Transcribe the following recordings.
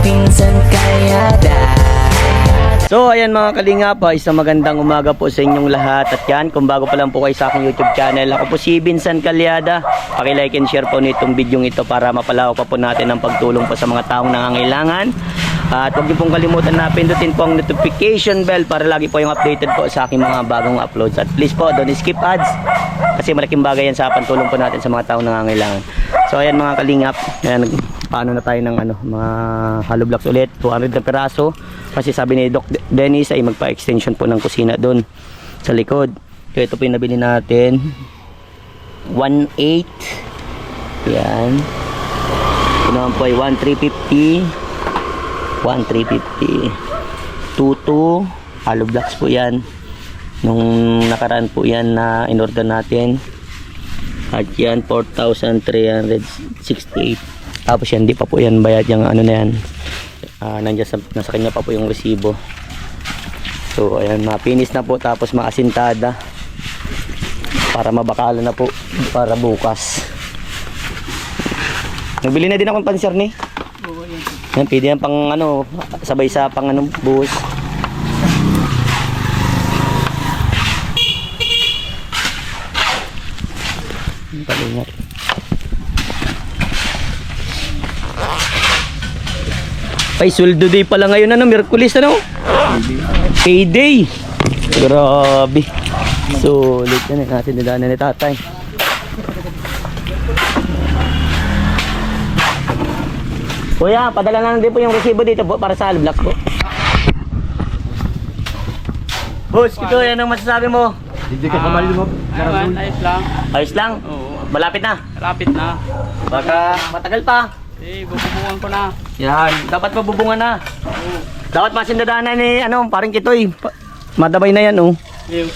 Pinsan Kalyada. So ayan mga kalingap, isang magandang umaga po sa inyong lahat. At yan, kung bago pa lang po kayo sa aking YouTube channel, ako po si Vincent Kalyada. Paki-like and share po nitong video ito para mapalawak pa po natin ang pagtulong po sa mga taong nangangailangan. At huwag niyo pong kalimutan na pindutin po ang notification bell para lagi po yung updated po sa aking mga bagong uploads. At please po, don't skip ads kasi malaking bagay yan sa pantulong po natin sa mga taong nangangailangan. So ayan mga kalingap, ayan, paano na tayo ng mga hollow blocks ulit, 200 na piraso. Kasi sabi ni Doc Dennis ay magpa-extension po ng kusina doon sa likod. So ito po yung nabili natin, 1.8. Yan. Ito naman po ay 1.350. 1.350. 2.2 hollow blocks po yan. Nung nakaraan po yan na in-order natin. At yan 4,368. Tapos yan, di pa po yan bayad yung ano na yan. Nasa kanya pa po yung resibo. So ayan, mapinis na po, tapos maasintada para mabakala na po para bukas. Nagbili na din akong panser ni. Yan, pwede yan pang sabay sa pang buhos. Palingat. Ay, sweldo day pala ngayon, Miyerkules, payday. Grabe. Sulit yan natin nidaanan ni tatay. Kuya, padala na din po yung resibo dito po para sa hollow block po. Boss, ito yan ang masasabi mo. Hindi ka kamali mo. Ayos lang. Ayos lang? Oo. Malapit na. Malapit na. Baka matagal pa. Bububungan ko na. Yan, dapat mabubungan na. Oo. Dapat masindadanan ni parang Kitoy. Madabay na yan, oh. Iyo.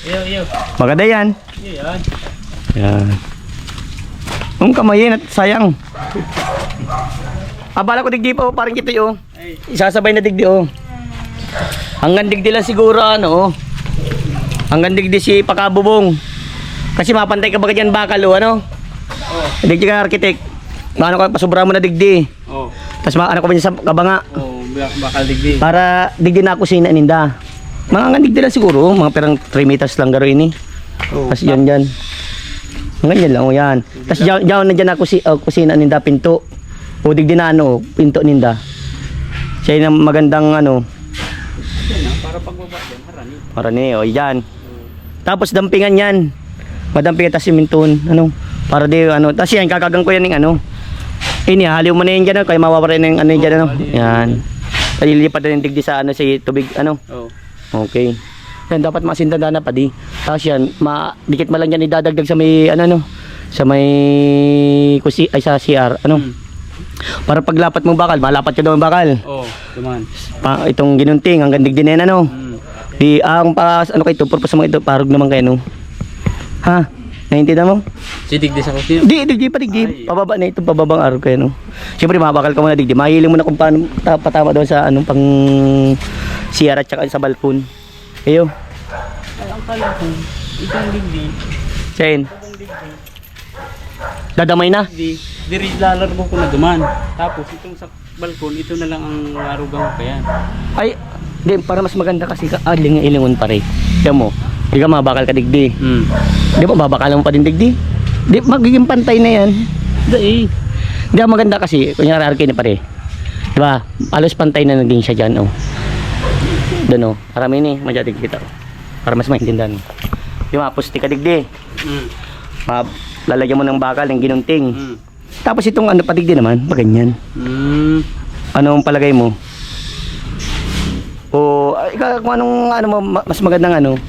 Iyo. Maganda yan. Yan. Yan. Ang kamayin at sayang. Abala ko digdi pa, oh, parang Kitoy, oh. Isasabay na digdi, oh. Hanggang digdi lang siguro, oh. Hanggang digdi si Pakabubong. Kasi mapantay ka ba dyan bakal, oh, Digdi ka architect. Maano ka, pasobra mo na digdi. Oo. Tapos maano ka ba niya sa kabanga. Oo, bakal digdi. Para digdi na kusina ninda. Mga hanggang digdi lang siguro, mga perang 3 meters lang garo ini. Oo. Tapos yan. Hanggang yan lang, oh, yan. Tapos dyan na dyan na kusina ninda, pinto. O digdi na pinto ninda. Siya yung magandang Para pagbaba dyan, harani. Marani, o yan. Tapos dampingan yan. Madampingan tas siminton, para di tas yan kakagang ko yan ng ini haliw mo na yan dyan, kaya mawawala na yung dyan, yan. Lilipat na yung digdi sa sa tubig, Oo. Okay. Yan, dapat masintanda na pa di. Tapos yan, dikit mo lang yan idadagdag sa may sa may sa CR, para paglapat mo bakal, malapat ka daw ang bakal. Oo, duman. Itong ginunting hanggang digdi na yan, Di ang kayo ito, purpose mo ito, parog naman kayo, Ha? Naintindihan mo? Si digdi sa kusina. Digdi. Pababa na ito, pababang araw kayo, Siyempre, mabakal ka muna digdi. Mahiling mo na kung paano patama doon sa pang CR at saka sa balkon. Ayo. Ay, ang kala ko, itong digdi. Sayin. Dadamay na. Diri lalargo ko na duman. Tapos itong sa balkon, ito na lang ang arugang ko yan. Ay, di, para mas maganda kasi ilingon pa rin. Kaya mo, di ka mabakal ka digdi. Di ba babakalan mo pa din digdi? Di, magiging pantay na yan. Di ang maganda kasi, kunyari arkin pa rin. Di ba? Alos pantay na din siya dyan, Doon, Marami ni, madyadig kita. Para mas maintindihan mo. Di ba, pusti ka digdi. Lalagyan mo ng bakal, ng ginunting. Tapos itong padigdi naman, ganyan. Anong palagay mo? O kung anong mo mas magandang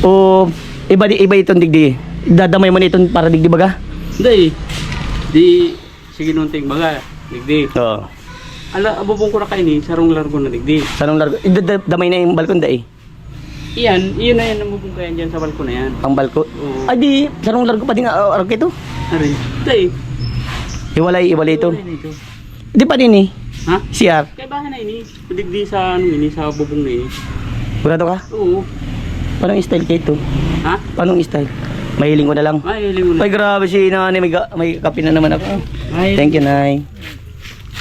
o iba itong digdi. Dadamay mo nito para digdi baga? Hindi. Di sige nunting baga, digdi. Oo. Abubong ko na kayo ni sarong largo na digdi. Sarong largo. Damay na yung balkon dai. Iyan na yan ang bubong kayan dyan sa balkon na yan. Ang balkon? Oo. Ay di, sarong largo pa din arog ito. Aray. Hindi. Iwalay ito. Wala nito. Di pa din Ha? CR. Kaya bahan na ini. Digdi sa ini sa bubong na ini. Sigurado ka? Oo. Paano style kayo ito? Ha? Paano style? Mahiling ko na lang. Mahiling mo na. Ay, grabe si nanay. May kape na naman ako. Ay, Thank you, nay.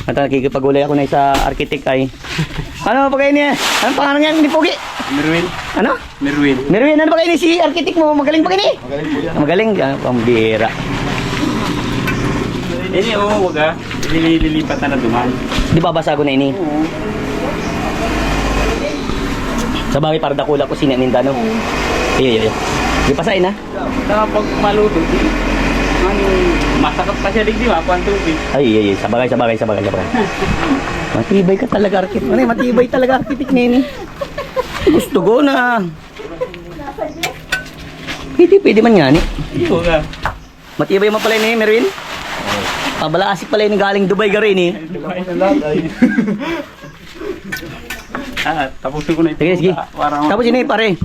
At nakikipagulay ako na sa architect ay. Ano pa kayo niya? Anong pangalan niya? Hindi Pogi? Merwin. Ano? Merwin. Merwin, ano ba kayo ni si architect mo? Magaling pa kayo ni? Magaling po yan. Magaling? Pambira. Ini oo, wag ah. Lilipat na duman. Di ba basago na ini? Oo. Sa bagay para dakula ko sinaninda no? Iya. Di pasain na? Saka pag malutog, masakot pa siya digdi, mapuan tubig. Ay, sa bagay. Matibay ka talaga, architect. Ano, matibay talaga, architect nini. Gusto ko na. Pwede man yan eh. Iyo ka. Matibay mo pala ni Merwin? Balaasik pala ni galing Dubai ka rin eh. Tapusin ko na ito. Sige. Parang Tapos yun eh, pare.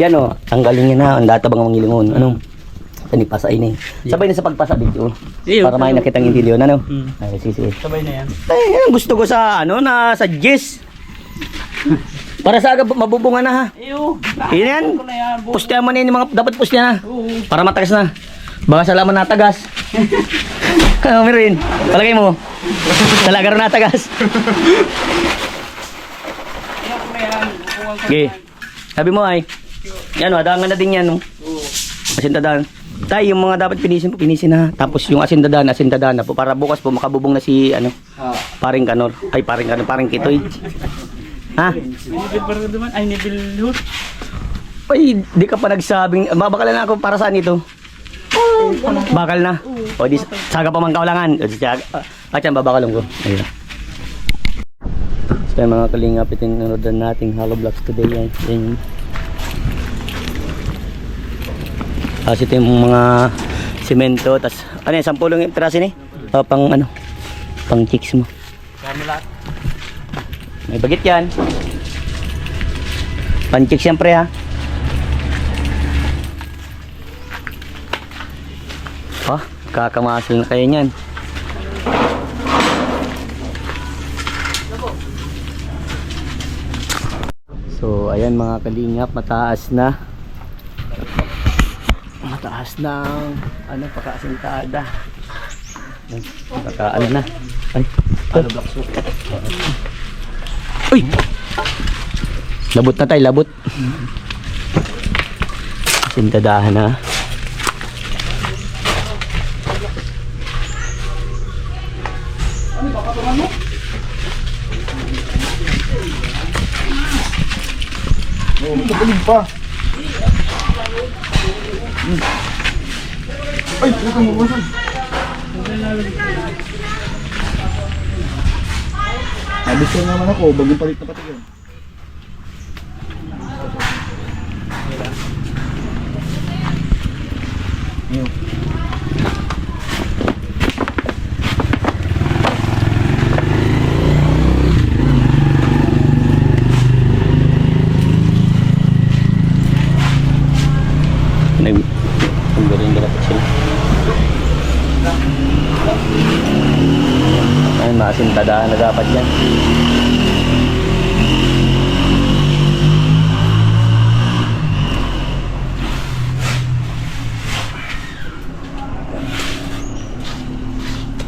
Yan o, tanggalin niya na. Ang data bang mangilingon. Ano? Ito ni pasain eh. Sabay na sa pagpasa video. Para may nakitang indilyon. Ano? Ay, sige. sabay na yan. Ay, yan, gusto ko sa ano, na sa Jess. Para sa agad mabubunga na ha. Iyo. Yun yan. Pustihan mo na yun yung mga dapat pustihan na. Oo. Para matagas na. Baka sa laman natagas. Ano, Merwin? Palagay mo. Talaga rin natagas. Okay. Sabi mo ay, yan o, adangan na din yan o. Asindadaan. Tayo, yung mga dapat pinisin na. Tapos yung asindadaan na po. Para bukas po makabubong na si, ano, paring kanor. Ay, paring kitoy. Ha? Nibil pa rin duman. Ay, nibil hood. Ay, di ka pa nagsabing, babakal na ako para saan ito? Bakal na. O di, saga pa man kaulangan. O di, saga. At yan, babakalong ko. Ayun. So, mga kalingap, ito yung nanodan nating hollow blocks today. Yan. Yan. Tapos ito yung mga simento. Tapos, ano yan, 10 yung piraso ni? Pang, ano, pang chicks mo. Kami lahat. May bagit yan. Pang chicks yan, pre, ha? Oh, kakamasil na kayo niyan. So, ayan mga kalingap, mataas na. Mataas na ang ano, pagkaasintada. Ano na. Ay, ano block soup. Uy! Labot na tayo, labot. Asintadahan na. Matagalin pa. Ay, ito mo basag. Nabis naman ako, bagong palit na pati yun. Ayun. Nagbirin ka dapat sila. Ay, masintadaan na dapat yan.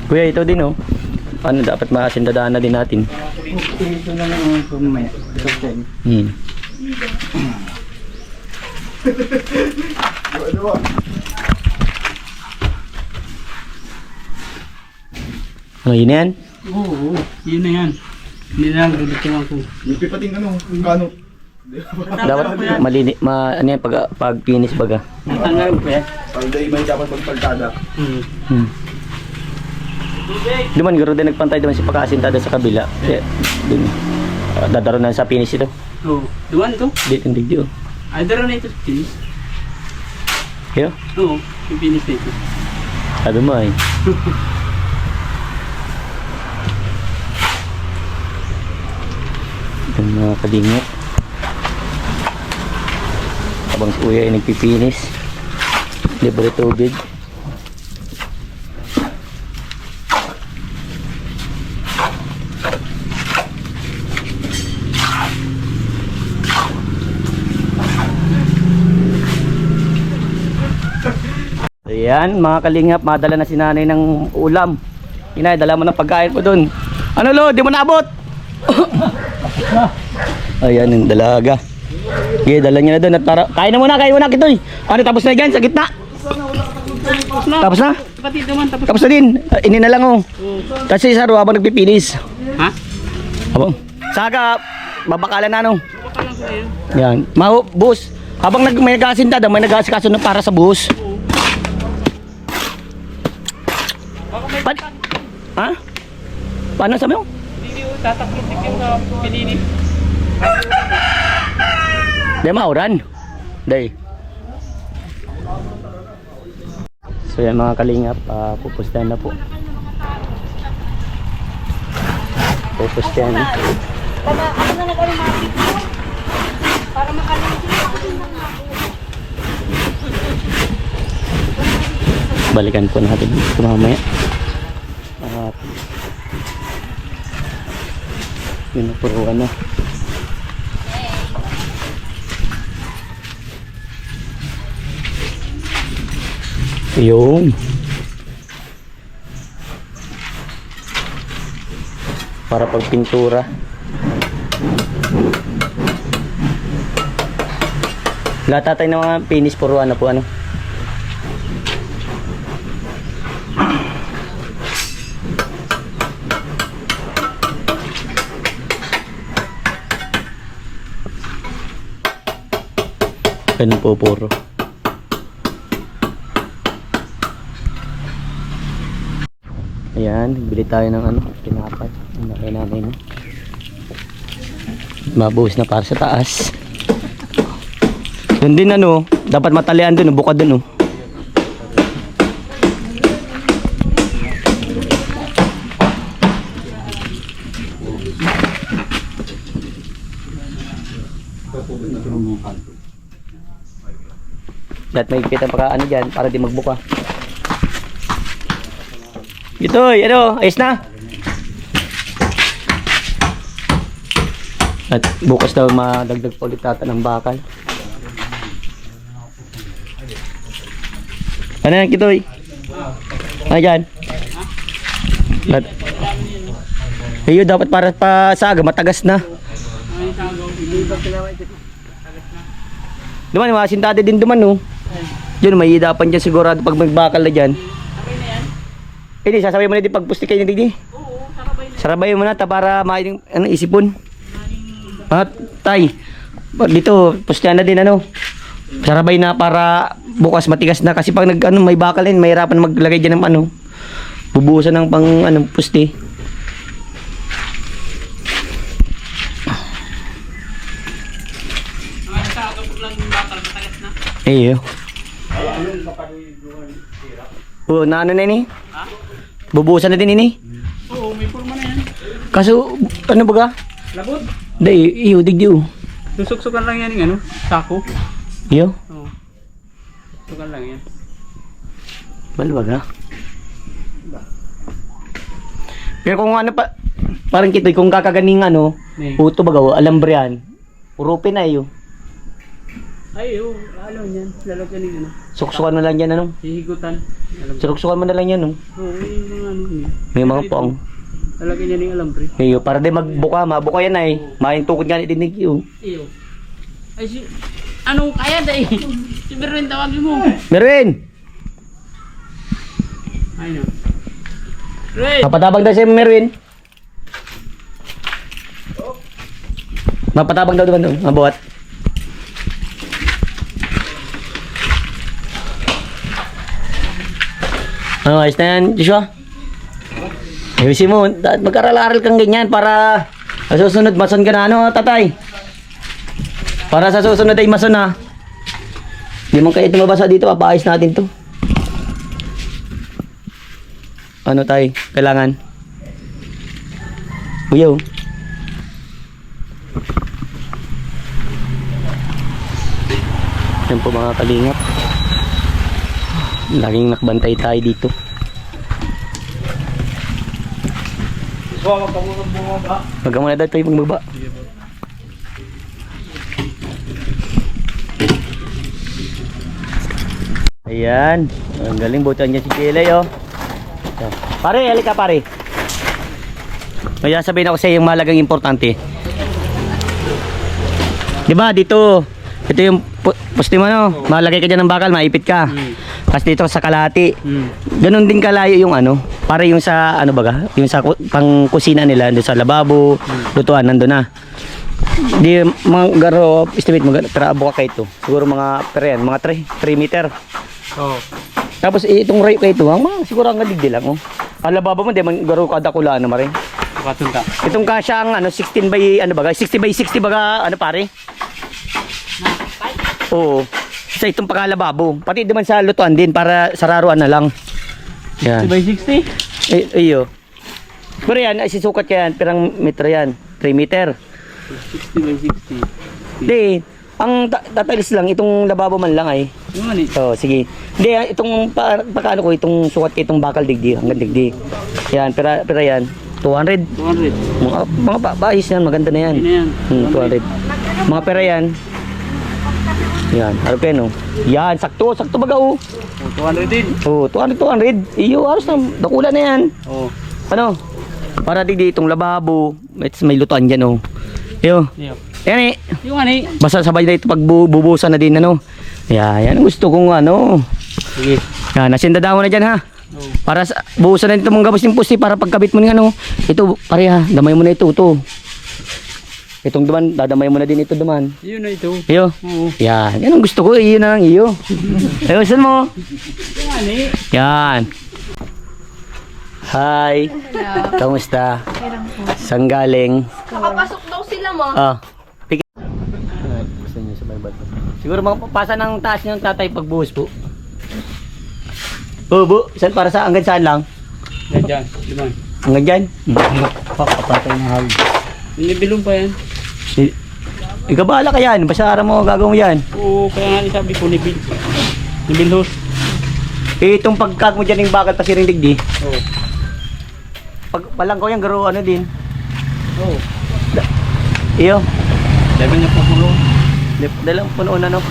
Kuya, ito din oh. Ano, dapat masintadaan na din natin. Ito na lang ang pumaya. Ano ba? Ano, yun yan? Oo, yun na yan. Hindi na lang dudutin ako. Yung pipating ano, kano. Dapat ano yan, pag finish baga. Natanggal ko yan. Pag day may dapat magpaltada. Duman, garo din nagpantay duman si pagkaasintada sa kabila. Kaya, dun. Dadaro na sa finish ito. Oo. Duman to? Dito yung digdi oh. Ay, daro na ito. Finish. Kaya, Oo, yung finish na ito. sabi mo ay. Yung mga kalingap. Habang si kuya ay nagpipinis. Libre tubig. Ayan, mga kalingap, madala na si nanay ng ulam. Inay, dala mo ng pagkain po dun. Ano lo, di mo naabot? Ayan, yung dalaga. Okay, dala niya na dun. At kain na muna, Kitoy. Ano, tapos na yan, sa gitna? Tapos na? Kapatid naman, Tapos na din. Ini na lang oh. Kasi sa habang nagpipilis. Ha? Habang. Saka, babakalan na no. Baka lang ko na yun. Yan. Bus. Habang may nagasinda, may nagasikaso na para sa bus. Ha? Paano sabi mo? Hindi ko tataklutik yung pinini. Di mauran. Day. So yan mga kalingap, pupustahan na po. Pupustahan na. Para makalimutan. Balikan po natin ito mamaya. At pinupuruan na. Yung para pag pintura. Lahat tatay ng mga finish puruan na po ano. Ganun po puro. Ayan, bili tayo ng ano, tinapay. Ang laki namin na. Mabuhos na para sa taas. Doon din ano, dapat matalian doon, bukad doon oh. Dapat may kita para ano dyan, para di magbuka. Itoy, ano, ayos na? At bukas daw madagdag pa ulit tata ng bakal. Ano yan, Kitoy? Ano dyan? At ayun, dapat para pa saga, matagas na. Duman, mga sintade din duman, no? Diyan, may hidapan dyan sigurado pag magbakal na dyan. Hindi, sasabay mo na din pagpusti kayo na din. Oo, Sarabay mo na ta para maayong ano, isipon. At tay, dito, pustihan na din ano. Sarabay na para bukas matigas na kasi pag nag ano, may bakal din, mahirapan maglagay diyan ng ano. Bubuhusan ng pang ano, pusti. Iyo. Oh, na ano na ini? Ha? Bubuhusan na din ini? Oo, may forma na yan. Kaso, ano baga? Labot. Day, iyo, digdiyo. Susuksukan lang yan yung ano, sako. Iyo? Oo. Susukan lang yan. Balbaga. Pero kung ano pa, parang Kitoy, kung kakaganing ano, puto baga, alambre yan. Urupin na iyo. Ay, oo, ano yan, lalagyan yung ano. Suksukan mo lang yan ano. Hihigutan. Suksukan mo na lang yan no. Oo, yung mga ano yun. May mga pong. Lalagyan yan yung alambre. Iyo, para di magbuka, mabuka yan ay. Maing tukod nga ni dinig iyo. Iyo. Ay, ano kaya dahi? Si Berwin tawagin mo. Merwin! Ay no. Berwin! Mapatabang daw siya Merwin. Mapatabang daw doon, mabuhat. Ano, ayos na yan, Joshua? Ayusin mo, magkaral-aral kang ganyan para sa susunod, mason ka na, ano, tatay? Para sa susunod ay mason ha. Hindi mo kayo tumabasa dito, papaayos natin to. Ano tay, kailangan? Uyaw. Yan po mga kalingap. Laging nakbantay tayo dito. Wag ka muna daw tayo magbaba. Ayan. Ang galing, butuan niya si Jelay, oh. So, pare, halika pare. Kaya sabihin ako sa iyo yung mahalagang importante. Diba, dito. Ito yung poste mo, no? Malagay ka dyan ng bakal, maipit ka. Tapos dito sa kalahati. Ganon din kalayo yung ano. Para yung sa, ano baga? Yung sa pang kusina nila, doon sa lababo, lutuan, nandun na. Di, mga garo, estimate mo, traabo ka ito. Siguro mga, pero yan, mga 3 meter. Oo. Tapos itong rayo kayo ito, mga siguro ang gadigdi lang, oh. Ang lababo mo, di man garo kada kula na maring. Katunta. Itong kasya ang ano 16 by ano baga 60 by 60 baga ano pare? Oo. Sa itong pagkalababo. Pati naman sa lutuan din para sararuan na lang. Yan. 60 by 60? Iyo. Pero yan, ay sisukat yan, pirang metro yan. 3 meter. 60 by 60. Hindi. Ang tatalis lang, itong lababo man lang ay. Yung mali. Oo, sige. Hindi, itong pagkaano ko, itong sukat ko, itong bakal digdi, hanggang digdi. Yan, pera yan. 200. 200. Mga bayis yan, maganda na yan. Hindi na yan. 200. Mga pera yan. Yan, harap yan, oh. Yan, sakto baga, oh. 200 din. Oh, 200. Iyo, halos na, nakula na yan. Oo. Ano? Para digdi itong lababo, may lutuan dyan, oh. Iyo. Iyo. Yan eh. Yung ani. Basta sabay na ito pag bubusan na din, ano. Yan ang gusto kong, ano. Sige. Yan, nasindada mo na dyan, ha. Para sa buhusan na dito mong gabos ng pusti para pagkabit mo ng ano. Ito, pareha, damay mo na ito. Itong duman, dadamay mo na din ito duman. Yun na ito. Iyo. Oo. Yan, yan ang gusto ko. Iyo na lang, iyo. Ayusin mo. Yung ani. Yan. Hi. Kamusta? Saan galing? Nakapasok daw sila mo. Ah. Gusto niyo sa Bible. Siguro pasa ng taas niyo ng tatay pagbuhos po. Bu, saan para sa hanggang saan lang? Diyan. Liman. Hanggang dyan? Pakapatay na hal. Nibilong pa yan. Ikaw bahala ka yan. Basta araw mo gagawin mo yan. Oo, kaya nga sabi ko nibil. Nibilhos. Itong pagkag mo dyan yung bakal pa siring digdi. Oo. Pag palang ko yan, garo ano din. Oo. Iyo. Dami niya po puno. Dalang punoon ano.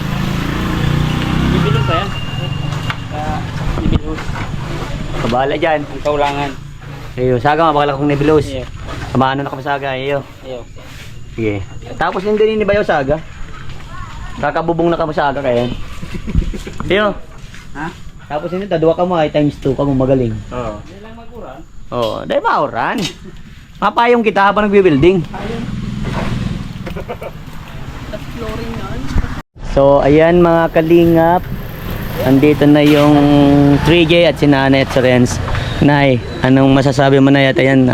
Nibilong pa yan. Nibilhos. Kabahala dyan. Ang kaulangan. Iyo, saga mabakala kong nebilos. Iyo. Samahan na kamasaga. Iyo. Iyo. Sige. Tapos hindi din ba yung saga? Kakabubong na kamasaga kaya. Iyo. Ha? Tapos hindi, tadwa ka mo ay times 2 ka mo magaling. Oo. Hindi lang maguran. Oo, dahil mauran. Mapayong kita habang nagbi-building. So, ayan mga kalingap. Andito na yung 3J at si Nanay at si Renz. Nay, anong masasabi mo na yata yan?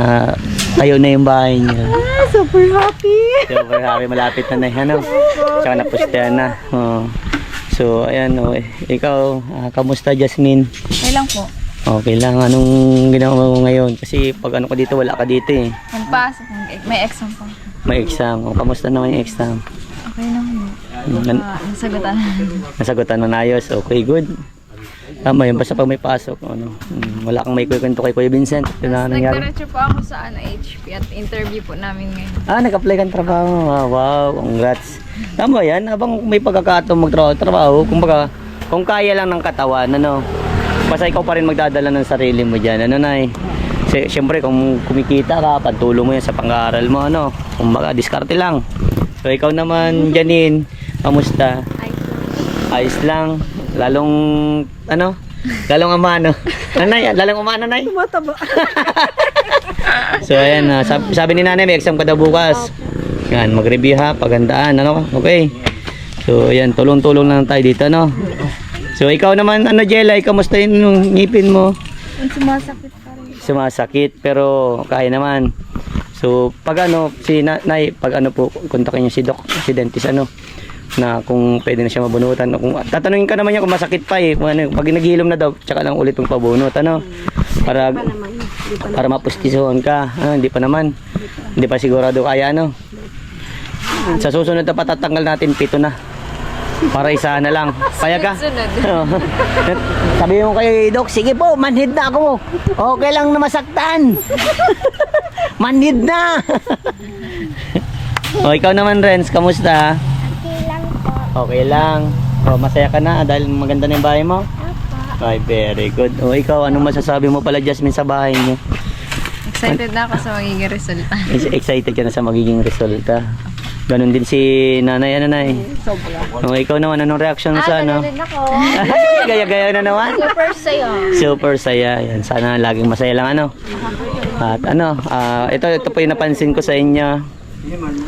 Tayo na yung bahay niya. Super happy. Super happy, malapit na na ano. Tsaka napustahan na. Oh. So, ayan oh. Ikaw, kamusta Jasmine? Okay lang po. Okay lang, anong ginawa mo ngayon? Kasi pag ano ka dito, wala ka dito eh. Magpasok. May exam pa. May exam. O, kamusta naman yung exam? Okay lang po. Nasagutan. Nasagutan mo na ayos. Okay, good. Tama yun, basta pag may pasok, ano, wala kang may kwento kay Kuya Vincent. Ito na nangyari. Nagdiretso po ako sa HP at interview po namin ngayon. Nag-apply kang trabaho. Wow, congrats. Tama yan, habang may pagkakataon magtrabaho, kumbaga, kung kaya lang ng katawan, ano, basta ikaw pa rin magdadala ng sarili mo dyan, ano na siyempre kung kumikita ka, pantulong mo yan sa pang-aaral mo, ano, kumbaga, diskarte lang. So, ikaw naman, Janine, kamusta? Ayos lang. Lalong, ano? Lalong amano. Nanay, lalong umano, Nay? Tumataba. So, ayan, sabi ni Nanay, may exam ka daw bukas. Yan, mag-review ha, pagandaan, ano? Okay. So, ayan, tulong-tulong lang tayo dito, no? So, ikaw naman, ano, Jelay, kamusta yung ngipin mo? Sumasakit pa rin. Sumasakit, pero kaya naman. So, pag ano, si Nay, pag ano po, kontakin niyo si Doc, si dentist, ano, na kung pwede na siya mabunutan. Kung, tatanungin ka naman niya kung masakit pa eh. Kung ano, pag naghihilom na daw, tsaka lang ulit yung pabunot, ano, para mapustisuhan ka. Hindi pa naman. Hindi pa sigurado kaya, ano. Sa susunod na patatanggal natin, 7 na. Para isa na lang. Kaya ka? Sabi mo kay Doc, sige po, manhid na ako. Okay lang na masaktan. Manhid na. O, ikaw naman, Renz, kamusta? Okay lang po. Okay lang. O, masaya ka na dahil maganda na yung bahay mo? Ay, very good. O ikaw, anong masasabi mo pala, Jasmine, sa bahay niyo? Excited na ako sa magiging resulta. Excited ka na sa magiging resulta. Ganon din si nanay, nanay. Sobra. O, ikaw naman, anong reaction mo sa ano? ako. Gaya-gaya na naman. Super saya. Super saya. Yan, sana laging masaya lang ano. At ano, ito po yung napansin ko sa inyo.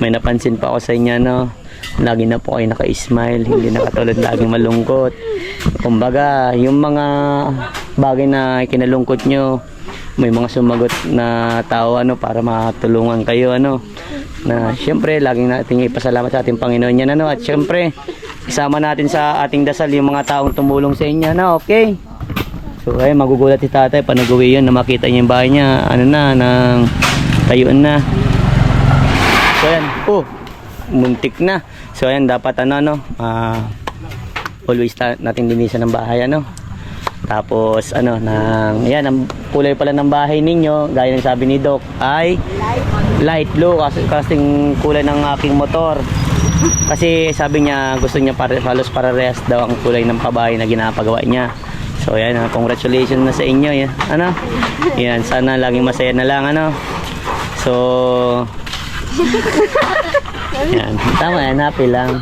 May napansin pa ako sa inyo, no. Lagi na po kayo naka-smile, hindi na katulad laging malungkot. Kumbaga, yung mga bagay na kinalungkot nyo, may mga sumagot na tao ano para matulungan kayo ano. Na syempre laging nating ipasalamat sa ating Panginoon yan ano. At syempre, isama natin sa ating dasal yung mga taong tumulong sa inyo na, okay? So ay magugulat si tatay pa nag-uwi yun na makita niya yung bahay niya, ano na, nang tayuan na. So ayan, muntik na. So ayan, dapat ano, always natin linisan ng bahay ano. Tapos ano, ayan, ang kulay pala ng bahay ninyo, gaya ng sabi ni Doc, ay light blue, kasing kulay ng aking motor. Kasi sabi niya, gusto niya halos parehas daw ang kulay ng pabahay na ginapagawa niya. So ayan, congratulations na sa inyo yan. Ano? Yan, sana laging masaya na lang ano. So yan, tama yan, happy lang.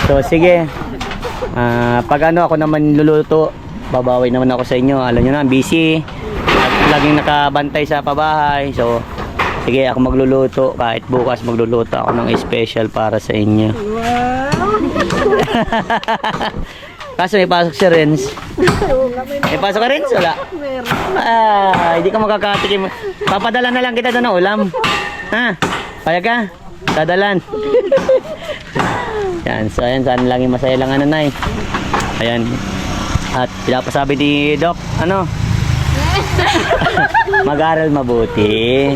So sige, pag ano ako naman luluto, babawi naman ako sa inyo. Alam nyo na, busy at laging nakabantay sa pabahay. So sige, ako magluluto. Kahit bukas magluluto ako ng special para sa inyo. Kaso may pasok si Renz. May pasok ka Renz? Wala? Hindi ka makakatikim. Papadala na lang kita doon ng ulam. Ha? Kaya ka? Dadalan. Yan. So ayan, saan lang yung masaya lang ano na eh. Ayan. At pinapasabi ni Doc, ano? Mag-aral mabuti.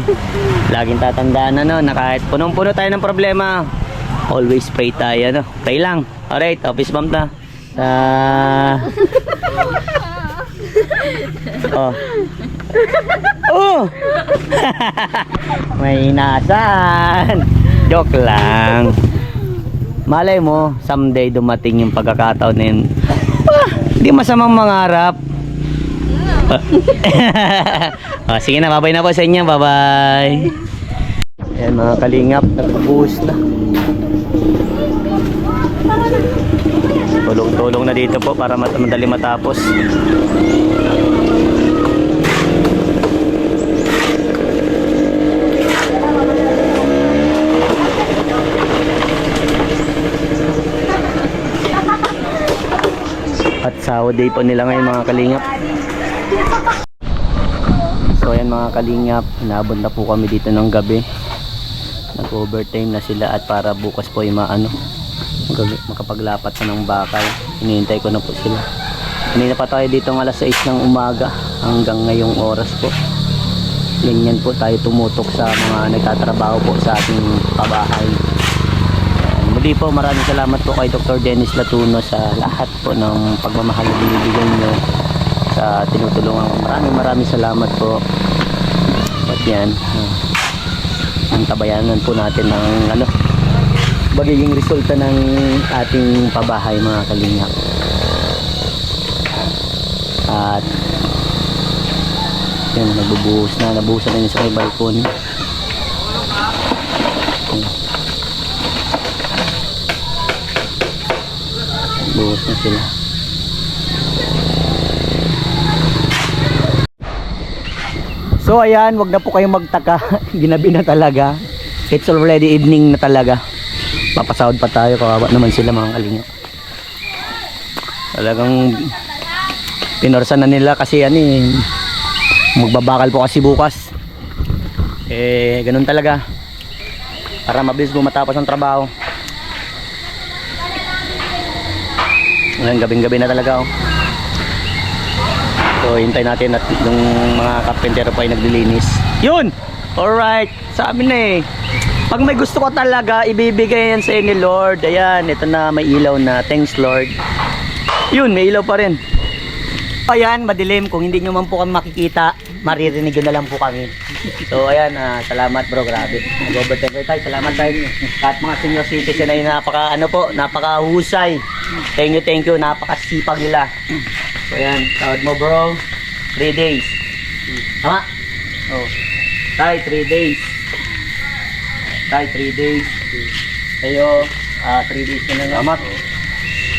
Laging tatandaan ano, na kahit punong-puno tayo ng problema, always pray tayo, no? Pray lang. Alright, office bomb na. May inasan. Joke lang. Malay mo, someday dumating yung pagkakataon na yun. Hindi masamang mangarap. Sige na, bye-bye na po sa inyo. Bye-bye. Ayan mga kalingap, nagpabuhos na. Tulong-tulong na dito po para madali matapos. At sahod day po nila ngayon mga kalingap. So ayan mga kalingap, inabot na po kami dito ng gabi. Nag-overtime na sila at para bukas po yung makapaglapat na ng bakal. Hinihintay ko na po sila. Kanina pa tayo dito ng alas 6 ng umaga hanggang ngayong oras po. Ganyan po tayo tumutok sa mga nagtatrabaho po sa ating pabahay. Muli po, maraming salamat po kay Dr. Dennis Latuno sa lahat po ng pagmamahal na binibigyan nyo sa tinutulungan. Maraming salamat po. At yan, ang tabayanan po natin ng ano, magiging resulta ng ating pabahay mga kalingap. At yan, nabubuhos na, nabuhusan na yun sa may balkon. Buhos na sila. So ayan, wag na po kayong magtaka. Ginabi na talaga. It's already evening na talaga. Papasahod pa tayo, kawawa naman sila mga kalingap. Talagang pinorsan na nila kasi yan eh, magbabakal po kasi bukas. Eh ganun talaga, para mabilis mo matapos ang trabaho. Ngayon gabing-gabi na talaga oh. So hintay natin at yung mga kapentero pa ay naglilinis. Yun! Alright, sabi na eh, pag may gusto ko talaga, ibibigay yan sa ni Lord. Ayan, ito na, may ilaw na. Thanks Lord. Yun, may ilaw pa rin. Ayan, madilim. Kung hindi nyo man po kami makikita, maririnig nyo na lang po kami. So ayan, salamat bro, grabe. Nag-overtime tayo, salamat tayo. Kahit mga senior citizen ay napakahusay. Thank you, napakasipag nila. So ayan. Tawad mo, bro. 3 days. Tama? Oh. Tay, 3 days. Tay, 3 days. Sa'yo, 3 days na lang. Salamat.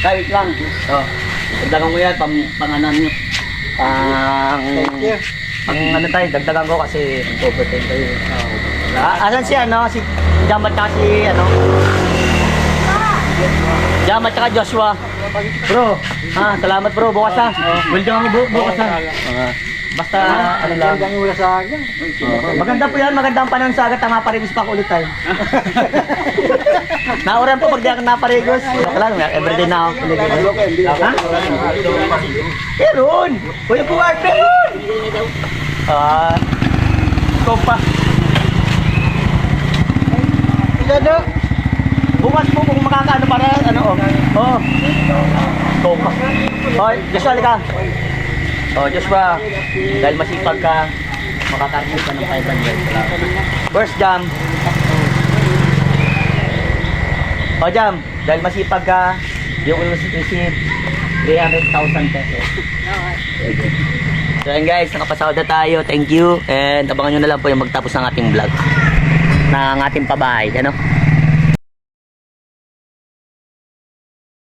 Tay, wait lang. Oh. Dagdagan ko yan, pang ano nyo. Pang ano tayo, dagdagan ko kasi overtime tayo. Asan si ano? Si Jam at saka si ano? Jam at saka Joshua. Bro, salamat bro, bukas ha. Welcome mo bukas ha. Basta ano lang. Maganda po yan, maganda ang panansagat, naparigos pa ako ulit tayo. Nauran po pag di ako naparigos. Wala lang, everyday na ako. Ha? Peron! Kuya Puwar, Peron! Ikaw pa. Bukas po kung makakaano pa rin, ano oh. Ikaw pa. Hoy, Joshua, halika. Oh, Joshua, dahil masipag ka, makakarmit ka ng 500. First Jam. Oh, Jam, dahil masipag ka, you will receive 300,000 pesos. So, ayun guys, nakapasahod na tayo. Thank you. And abangan nyo na lang po yung magtapos ng ating vlog ng ating pabahay. Ano?